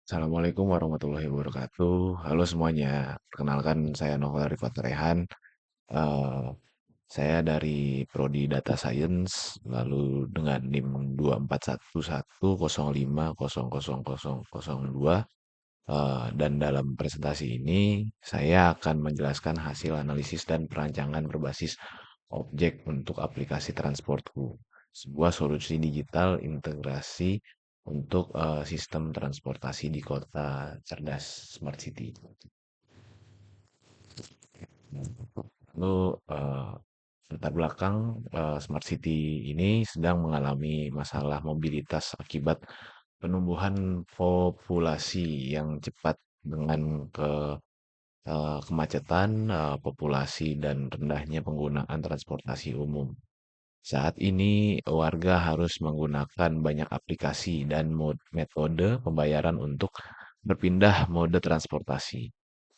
Assalamualaikum warahmatullahi wabarakatuh. Halo semuanya, perkenalkan saya Novel Rifat Rehan. Eh, saya dari Prodi Data Science, lalu dengan NIM 241105000002. Dan dalam presentasi ini, saya akan menjelaskan hasil analisis dan perancangan berbasis objek untuk aplikasi Transportku, sebuah solusi digital integrasi untuk sistem transportasi di kota cerdas smart city. Lalu latar belakang smart city ini sedang mengalami masalah mobilitas akibat penumbuhan populasi yang cepat dengan kemacetan populasi dan rendahnya penggunaan transportasi umum. Saat ini warga harus menggunakan banyak aplikasi dan metode pembayaran untuk berpindah mode transportasi.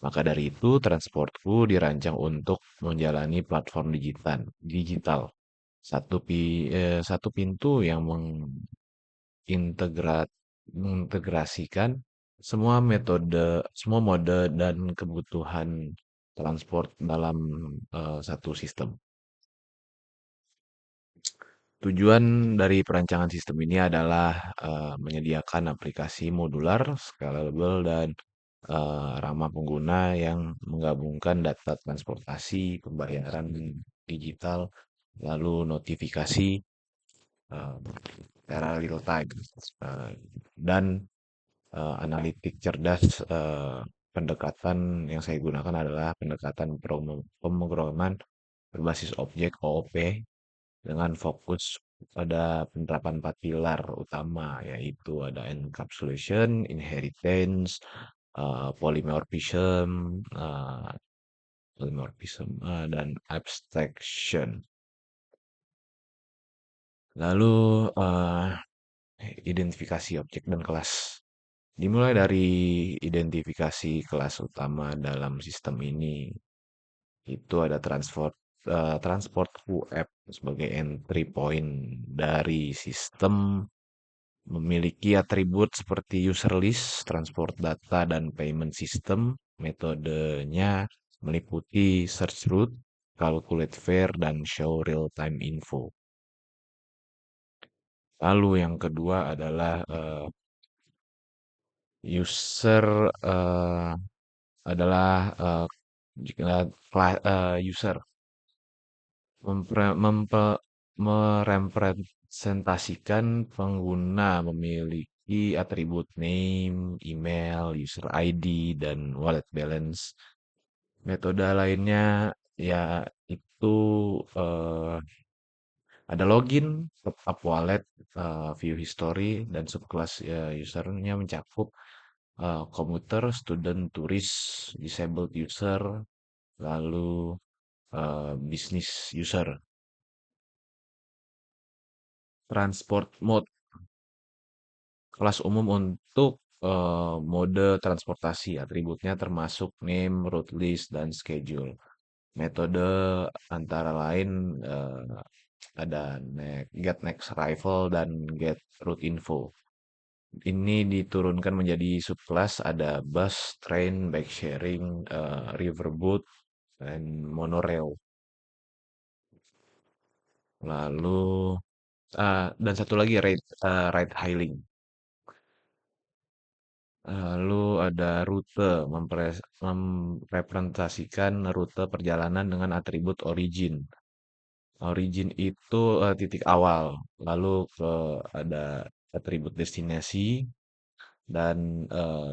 Maka dari itu, transportku dirancang untuk menjalani platform digital. Satu pintu yang mengintegrasikan semua mode dan kebutuhan transport dalam satu sistem. Tujuan dari perancangan sistem ini adalah menyediakan aplikasi modular, scalable, dan ramah pengguna yang menggabungkan data transportasi, pembayaran digital, lalu notifikasi eh, secara real time, eh, dan analitik cerdas. Pendekatan yang saya gunakan adalah pendekatan pemrograman berbasis objek OOP dengan fokus pada penerapan 4 pilar utama, yaitu ada encapsulation, inheritance, polymorphism, dan abstraction. Lalu identifikasi objek dan kelas. Dimulai dari identifikasi kelas utama dalam sistem ini, itu ada transport QF sebagai entry point dari sistem, memiliki atribut seperti user list, transport data, dan payment system. Metodenya meliputi search route, calculate fare, dan show real-time info. Lalu yang kedua adalah user adalah user merepresentasikan pengguna memiliki atribut name, email, user ID, dan wallet balance. Metode lainnya yaitu eh, ada login, top up wallet, view history, dan subclass usernya mencakup komuter, student, turis, disabled user, lalu business user. Transport mode, kelas umum untuk mode transportasi. Atributnya termasuk name, route list, dan schedule. Metode antara lain ada get next arrival dan get route info. Ini diturunkan menjadi subclass, ada bus, train, bike sharing, riverboat, dan monorail. Lalu dan satu lagi ride hailing. Lalu ada rute, merepresentasikan rute perjalanan dengan atribut origin. Origin itu titik awal, lalu ada atribut destinasi dan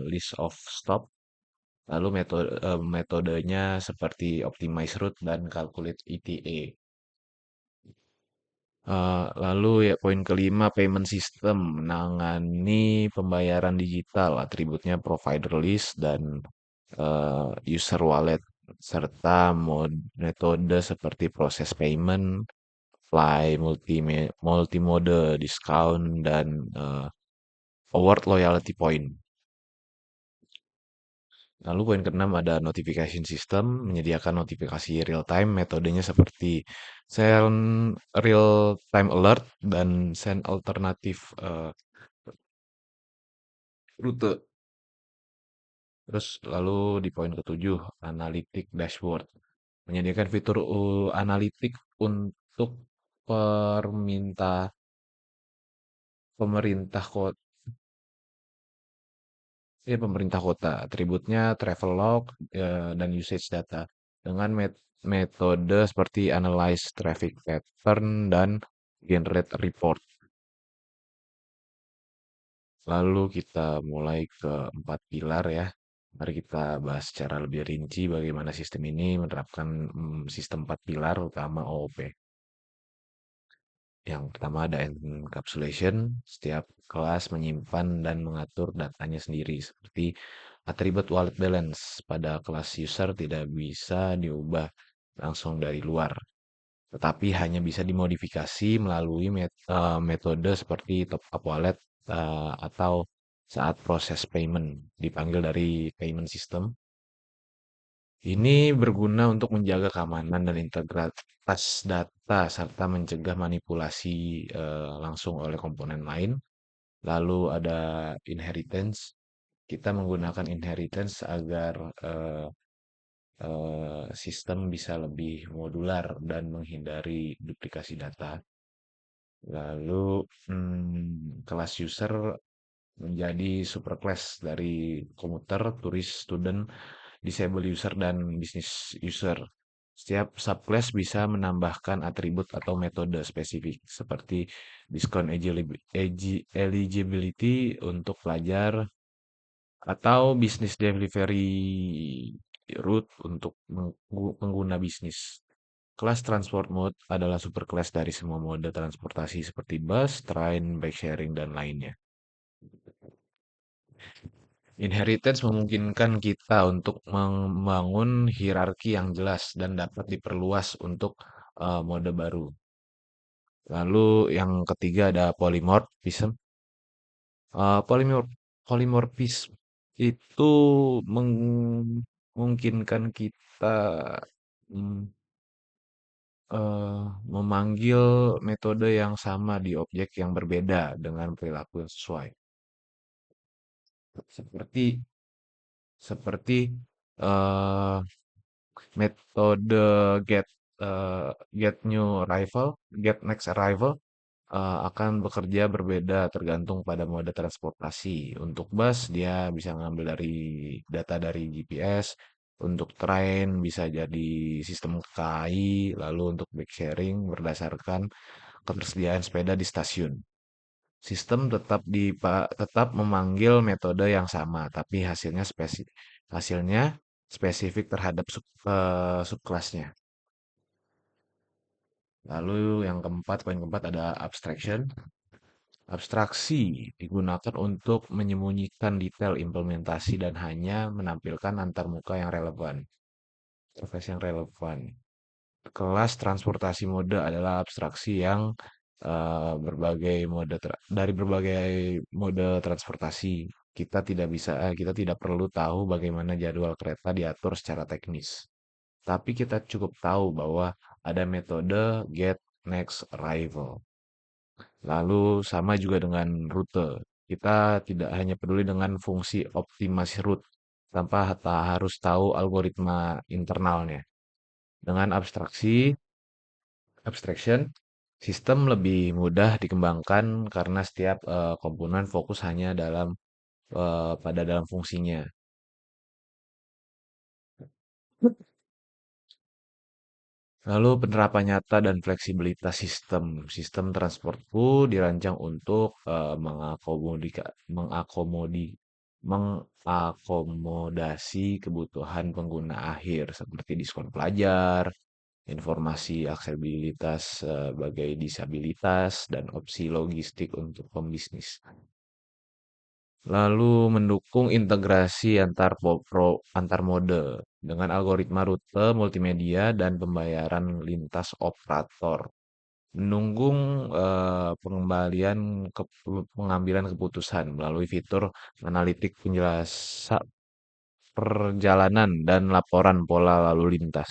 list of stop. Lalu metodenya seperti optimize route dan calculate ETA. Lalu ya poin kelima, payment system menangani pembayaran digital, atributnya provider list dan user wallet, serta metode seperti proses payment, fly, multimode, discount, dan award loyalty point. Lalu poin keenam ada notification system, menyediakan notifikasi real time, metodenya seperti send real time alert dan send alternatif rute. Terus lalu di poin ketujuh, analitik dashboard. Menyediakan fitur analitik untuk perminta pemerintah kota, pemerintah kota. Atributnya Travelog dan usage data dengan metode seperti analyze traffic pattern dan generate report. Lalu kita mulai ke 4 pilar ya. Mari kita bahas secara lebih rinci bagaimana sistem ini menerapkan sistem 4 pilar utama OOP. Yang pertama ada encapsulation, setiap kelas menyimpan dan mengatur datanya sendiri, seperti atribut wallet balance pada kelas user tidak bisa diubah langsung dari luar, tetapi hanya bisa dimodifikasi melalui metode seperti top up wallet atau saat proses payment dipanggil dari payment system. Ini berguna untuk menjaga keamanan dan integritas data serta mencegah manipulasi langsung oleh komponen lain. Lalu ada inheritance. Kita menggunakan inheritance agar sistem bisa lebih modular dan menghindari duplikasi data. Lalu kelas user menjadi superclass dari komuter, turis, student, disable user, dan business user. Setiap subclass bisa menambahkan atribut atau metode spesifik seperti diskon eligibility untuk pelajar atau business delivery route untuk pengguna bisnis. Kelas transport mode adalah superclass dari semua mode transportasi seperti bus, train, bike sharing, dan lainnya. Inheritance memungkinkan kita untuk membangun hierarki yang jelas dan dapat diperluas untuk mode baru. Lalu yang ketiga ada polymorphism. Polymorphism itu memungkinkan kita mm, memanggil metode yang sama di objek yang berbeda dengan perilaku yang sesuai. Seperti seperti eh, metode get get new arrival, get next arrival akan bekerja berbeda tergantung pada mode transportasi. Untuk bus dia bisa ngambil dari data dari GPS, untuk train bisa jadi sistem KAI, lalu untuk bike sharing berdasarkan ketersediaan sepeda di stasiun. Sistem tetap memanggil metode yang sama, tapi hasilnya spesifik terhadap subkelasnya. Lalu yang keempat, poin keempat ada abstraction. Abstraksi digunakan untuk menyembunyikan detail implementasi dan hanya menampilkan antarmuka yang relevan, interface yang relevan. Kelas transportasi mode adalah abstraksi yang dari berbagai mode transportasi. Kita tidak perlu tahu bagaimana jadwal kereta diatur secara teknis. Tapi kita cukup tahu bahwa ada metode get next arrival. Lalu sama juga dengan rute. Kita tidak hanya peduli dengan fungsi optimasi route tanpa harus tahu algoritma internalnya. Dengan abstraction, sistem lebih mudah dikembangkan karena setiap komponen fokus hanya dalam fungsinya. Lalu penerapan nyata dan fleksibilitas sistem. Sistem transportku dirancang untuk mengakomodasi kebutuhan pengguna akhir seperti diskon pelajar, informasi aksesibilitas sebagai disabilitas, dan opsi logistik untuk pembisnis. Lalu mendukung integrasi antar mode dengan algoritma rute, multimedia, dan pembayaran lintas operator. Mendukung pengambilan keputusan melalui fitur analitik penjelasan perjalanan dan laporan pola lalu lintas.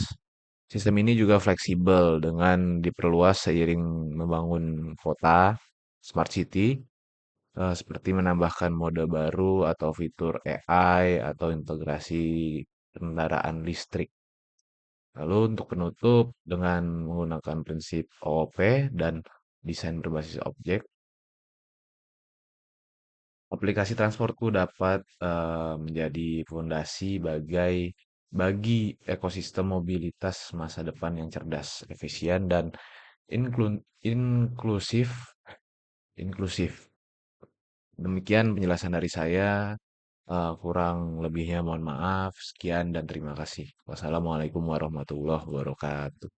Sistem ini juga fleksibel dengan diperluas seiring membangun kota, smart city, seperti menambahkan mode baru atau fitur AI atau integrasi kendaraan listrik. Lalu untuk penutup dengan menggunakan prinsip OOP dan desain berbasis objek, aplikasi transportku dapat menjadi fondasi bagi ekosistem mobilitas masa depan yang cerdas, efisien, dan inklusif. Inklusif. Demikian penjelasan dari saya. Kurang lebihnya mohon maaf. Sekian dan terima kasih. Wassalamualaikum warahmatullahi wabarakatuh.